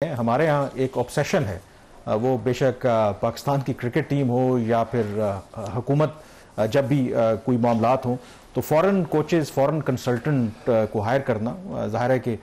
हमारे यहाँ एक ऑब्सेशन है, वो बेशक पाकिस्तान की क्रिकेट टीम हो या फिर हुकूमत, जब भी कोई मामलात हों तो फ़ॉरेन कोचेज़, फ़ॉरेन कंसल्टेंट को हायर करना, ज़ाहिर है कि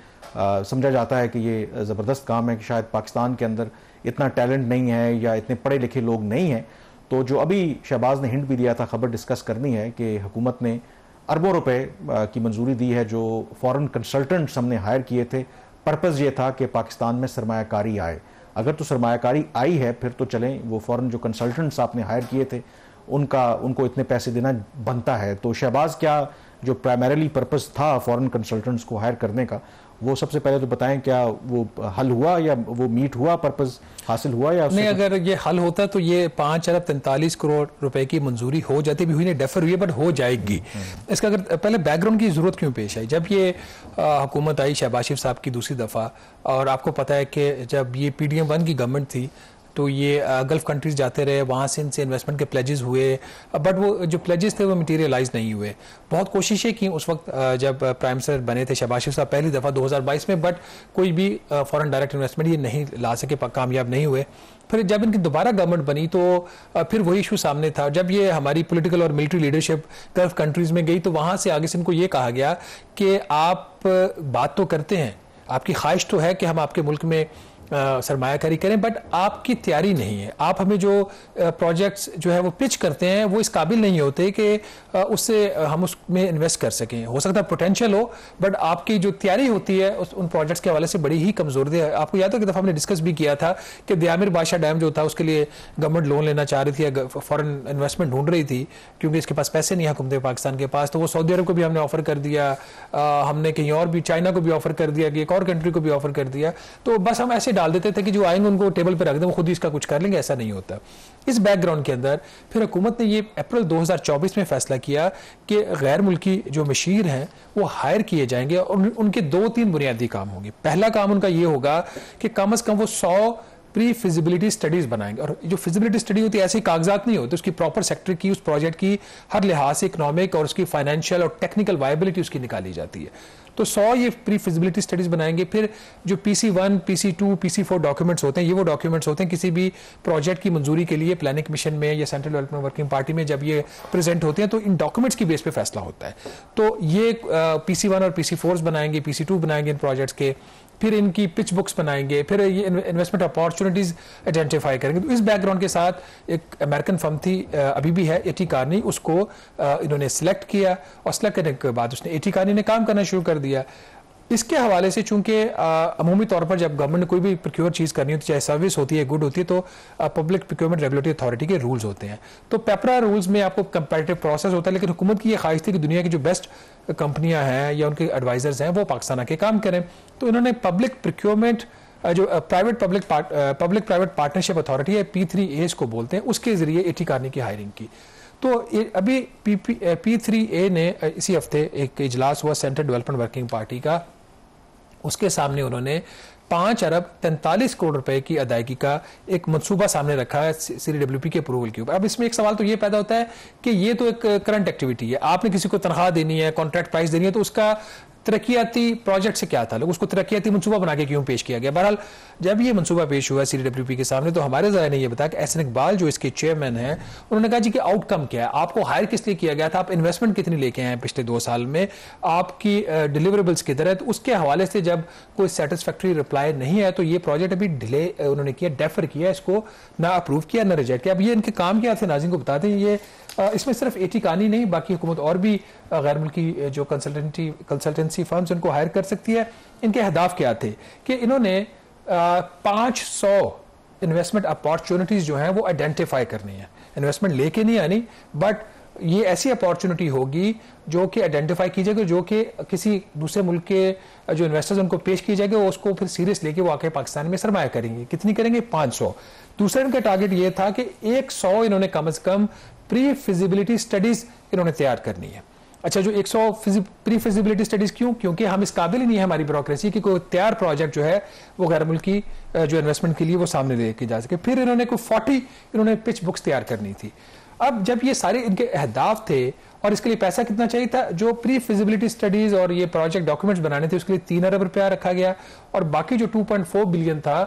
समझा जाता है कि ये ज़बरदस्त काम है कि शायद पाकिस्तान के अंदर इतना टैलेंट नहीं है या इतने पढ़े लिखे लोग नहीं हैं। तो जो अभी शहबाज ने हिंट भी दिया था, खबर डिस्कस करनी है कि हुकूमत ने अरबों रुपए की मंजूरी दी है जो फ़ॉरेन कंसल्टेंट्स हमने हायर किए थे। पर्पज़ ये था कि पाकिस्तान में सरमायाकारी आए। अगर तो सरमायाकारी आई है फिर तो चलें, वो फ़ॉरेन जो कंसल्टेंट्स आपने हायर किए थे उनको इतने पैसे देना बनता है। तो शहबाज क्या जो प्राइमरीली पर्पज़ था फ़ॉरेन कंसल्टेंट्स को हायर करने का, वो सबसे पहले तो बताएं, क्या वो हल हुआ या वो मीट हुआ, पर्पज़ हासिल हुआ या नहीं? अगर ये हल होता तो ये 5 अरब 43 करोड़ रुपए की मंजूरी हो जाती, भी हुई नहीं, डेफर हुई है, बट हो जाएगी। इसका अगर पहले बैकग्राउंड की जरूरत क्यों पेश आई? जब ये हुकूमत आई शहबाज शरीफ साहब की दूसरी दफ़ा, और आपको पता है कि जब ये PDM-1 की गवर्नमेंट थी तो ये गल्फ़ कंट्रीज़ जाते रहे, वहाँ से इनसे इन्वेस्टमेंट के प्लेजेस हुए, बट वो जो प्लेजेस थे वो मटीरियलाइज नहीं हुए। बहुत कोशिशें की उस वक्त जब प्राइम मिनिस्टर बने थे शहबाज शरीफ साहब पहली दफ़ा 2022 में, बट कोई भी फॉरेन डायरेक्ट इन्वेस्टमेंट ये नहीं ला सके, कामयाब नहीं हुए। फिर जब इनकी दोबारा गवर्नमेंट बनी तो फिर वही इशू सामने था। जब ये हमारी पॉलिटिकल और मिलिट्री लीडरशिप गल्फ़ कंट्रीज़ में गई तो वहाँ से आगे से इनको ये कहा गया कि आप बात तो करते हैं, आपकी ख्वाहिश तो है कि हम आपके मुल्क में सरमायाकारी करें, बट आपकी तैयारी नहीं है। आप हमें जो प्रोजेक्ट्स जो है वो पिच करते हैं वो इस काबिल नहीं होते कि उससे हम उसमें इन्वेस्ट कर सकें। हो सकता है पोटेंशियल हो, बट आपकी जो तैयारी होती है उन प्रोजेक्ट्स के हवाले से बड़ी ही कमजोर है। आपको याद हो कि दफ़ा हमने डिस्कस भी किया था कि दयामिर बादशाह डैम जो था उसके लिए गवर्नमेंट लोन लेना चाह रही थी, फॉरेन इन्वेस्टमेंट ढूंढ रही थी, क्योंकि इसके पास पैसे नहीं है हुकूमत पाकिस्तान के पास। तो वो सऊदी अरब को भी हमने ऑफर कर दिया, हमने कहीं और भी चाइना को भी ऑफर कर दिया, कि एक और कंट्री को भी ऑफर कर दिया। तो बस हम ऐसे डाल देते थे कि जो आएंगे उनको टेबल पर रख दें, वो खुद ही इसका कुछ कर लेंगे। ऐसा नहीं होता। इस बैकग्राउंड के अंदर फिर हुकूमत ने ये अप्रैल 2024 में फैसला किया कि गैर मुल्की जो मशीर हैं वो हायर किए जाएंगे और उनके 2-3 बुनियादी काम होंगे। पहला काम उनका ये होगा कि कम से कम वो 100 प्री फिजिबिलिटी स्टडीज बनाएंगे। और जो फिजिबिलिटी स्टडी होती है ऐसे कागजात नहीं होते, उसकी प्रॉपर सेक्टर की, उस प्रोजेक्ट की हर लिहाज से इकोनॉमिक और उसकी फाइनेंशियल और टेक्निकल वायबिलिटी उसकी निकाली जाती है। तो 100 ये प्री फिजिबिलिटी स्टडीज बनाएंगे। फिर जो PC-1, PC-2, PC-4 डॉक्यूमेंट्स होते हैं, ये वो डॉक्यूमेंट्स होते हैं किसी भी प्रोजेक्ट की मंजूरी के लिए प्लानिंग कमीशन में या सेंट्रल डेवलपमेंट वर्किंग पार्टी में जब ये प्रेजेंट होते हैं तो इन डॉक्यूमेंट्स की बेस पे फैसला होता है। तो ये PC-1 और PC-4 बनाएंगे, PC-2 बनाएंगे इन प्रोजेक्ट्स के, फिर इनकी पिच बुक्स बनाएंगे, फिर ये इन्वेस्टमेंट अपॉर्चुनिटीज आइडेंटिफाई करेंगे। तो इस बैकग्राउंड के साथ एक अमेरिकन फर्म थी, अभी भी है, एटी कार्नी, उसको इन्होंने सिलेक्ट किया और सिलेक्ट करने के बाद उसने एटी कार्नी ने काम करना शुरू कर दिया। इसके हवाले से चूंकि अमूमी तौर पर जब गवर्नमेंट ने कोई भी प्रोक्योर चीज़ करनी होती है, चाहे सर्विस होती है, गुड होती है, तो पब्लिक प्रोक्योरमेंट रेगुलेटरी अथॉरिटी के रूल्स होते हैं। तो पेपरा रूल्स में आपको कंपैरेटिव प्रोसेस होता है, लेकिन हुकूमत की ये ख्वाहिश थी कि दुनिया की जो बेस्ट कंपनियां हैं या उनके एडवाइजर्स हैं वो पाकिस्तान आके काम करें। तो इन्होंने पब्लिक प्रोक्योरमेंट जो पब्लिक प्राइवेट पार्टनरशिप अथॉरिटी है, P3A को बोलते हैं, उसके जरिए एटी कार्नी की हायरिंग की। तो अभी P3A ने इसी हफ्ते एक इजलास हुआ सेंट्रल डेवलपमेंट वर्किंग पार्टी का, उसके सामने उन्होंने 5 अरब 43 करोड़ रुपए की अदायगी का एक मंसूबा सामने रखा है CWP के अप्रूवल के ऊपर। अब इसमें एक सवाल तो ये पैदा होता है कि ये तो एक करंट एक्टिविटी है, आपने किसी को तनख्वाह देनी है, कॉन्ट्रैक्ट प्राइस देनी है, तो उसका तरक्याती प्रोजेक्ट से क्या था, उसको तरक्याती मंसूबा बना के क्यों पेश किया गया? बहरहाल जब ये मंसूबा पेश हुआ CWP के सामने तो हमारे ज़राए ने यह बताया कि एहसन इकबाल जो इसके चेयरमैन हैं, उन्होंने कहा जी कि आउटकम क्या है, आपको हायर किस लिए किया गया था, आप इन्वेस्टमेंट कितनी लेके आए हैं पिछले 2 साल में, आपकी डिलीवरेबल्स किधर है। तो उसके हवाले से जब कोई सेटिस्फैक्ट्री रिप्लाई नहीं है तो ये प्रोजेक्ट अभी डिले उन्होंने किया, डेफर किया, इसको ना अप्रूव किया ना रिजेक्ट किया। अब ये इनके काम क्या थे नाज़रीन को बता दें। ये इसमें सिर्फ एटी कार्नी नहीं, बाकी हुकूमत और भी गैर मुल्की जो कंसल्टेंसी फर्म्स उनको हायर कर सकती है। इनके अहदाफ क्या थे कि इन्होंने 500 इन्वेस्टमेंट अपॉर्चुनिटीज जो हैं वो आइडेंटिफाई करनी है। इन्वेस्टमेंट लेके नहीं आनी, बट ये ऐसी अपॉर्चुनिटी होगी जो कि आइडेंटिफाई की जाएगी, जो कि किसी दूसरे मुल्क के जो इन्वेस्टर्स उनको पेश की जाएगी, वो उसको फिर सीरियस लेके वो आके पाकिस्तान में सरमाया करेंगे। कितनी करेंगे? 500। दूसरा इनका टारगेट ये था कि 100 इन्होंने कम से कम प्री फिजिबिलिटी स्टडीज इन्होंने तैयार करनी है। अच्छा, जो 100 प्री फिजिबिलिटी स्टडीज क्यों? क्योंकि हम इस काबिल ही नहीं है हमारी ब्यूरोक्रेसी कि कोई तैयार प्रोजेक्ट जो है वो गैर मुल्की जो इन्वेस्टमेंट के लिए वो सामने लेके जा सके। फिर इन्होंने कोई 40 इन्होंने पिच बुक्स तैयार करनी थी। अब जब ये सारे इनके अहदाफ थे और इसके लिए पैसा कितना चाहिए था, जो प्री फिजिबिलिटी स्टडीज और ये प्रोजेक्ट डॉक्यूमेंट्स बनाने थे उसके लिए 3 अरब रुपया रखा गया, और बाकी जो 2.4 बिलियन था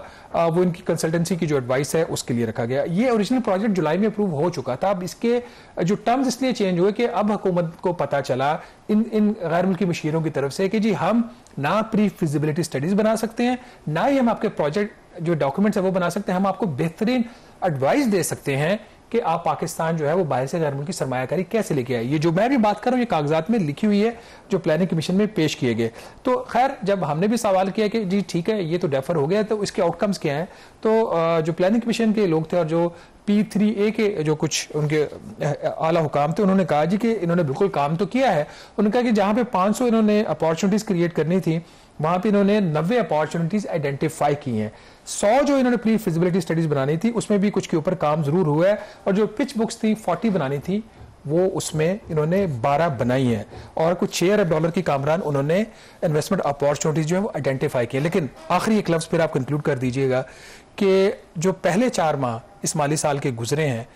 वो इनकी कंसल्टेंसी की जो एडवाइस है उसके लिए रखा गया। ये ओरिजिनल प्रोजेक्ट जुलाई में अप्रूव हो चुका था। अब इसके जो टर्म्स इसलिए चेंज हुए कि अब हुकूमत को पता चला इन गैर मुल्की मशीरों की तरफ से कि जी हम ना प्री फिजिबिलिटी स्टडीज बना सकते हैं, ना ही हम आपके प्रोजेक्ट जो डॉक्यूमेंट्स है वो बना सकते हैं, हम आपको बेहतरीन एडवाइस दे सकते हैं कि आप पाकिस्तान जो है वो बाहर से गैर मुल्की सरमायाकारी कैसे लेके आए। ये जो मैं भी बात कर रहा हूँ ये कागजात में लिखी हुई है जो प्लानिंग कमीशन में पेश किए गए। तो खैर जब हमने भी सवाल किया कि जी ठीक है ये तो डेफर हो गया, तो इसके आउटकम्स क्या हैं, तो जो प्लानिंग कमीशन के लोग थे और जो P3A के जो कुछ उनके आला हुकाम थे उन्होंने कहा जी कि इन्होंने बिल्कुल काम तो किया है। उन्होंने कहा कि जहां पे 500 इन्होंने अपॉर्चुनिटीज क्रिएट करनी थी वहां पे इन्होंने 90 अपॉर्चुनिटीज आइडेंटिफाई की हैं। 100 जो इन्होंने प्री फिजिबिलिटी स्टडीज बनानी थी उसमें भी कुछ के ऊपर काम जरूर हुआ है, और जो पिच बुक्स थी 40 बनानी थी वो उसमें इन्होंने 12 बनाई हैं, और कुछ $6 अरब की कामरान उन्होंने इन्वेस्टमेंट अपॉर्चुनिटीज जो है वो आइडेंटिफाई की। लेकिन आखिरी एक लफ्ज फिर आप कंक्लूड कर दीजिएगा कि जो पहले 4 माह इस माली साल के गुजरे हैं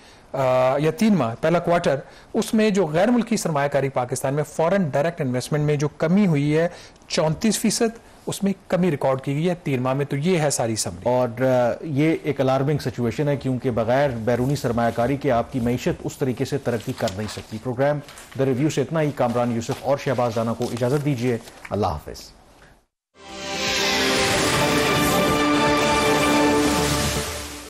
या 3 माह पहला क्वार्टर, उसमें जो गैर मुल्की सरमायाकारी पाकिस्तान में फॉरेन डायरेक्ट इन्वेस्टमेंट में जो कमी हुई है 34%, उसमें कमी रिकॉर्ड की गई है 3 माह में। तो ये है सारी समरी। और ये एक अलार्मिंग सिचुएशन है क्योंकि बगैर बैरूनी सरमायाकारी के आपकी मईशत उस तरीके से तरक्की कर नहीं सकती। प्रोग्राम द रिव्यू से इतना ही। कामरान यूसुफ और शहबाज राना को इजाज़त दीजिए। अल्लाह हाफिज़।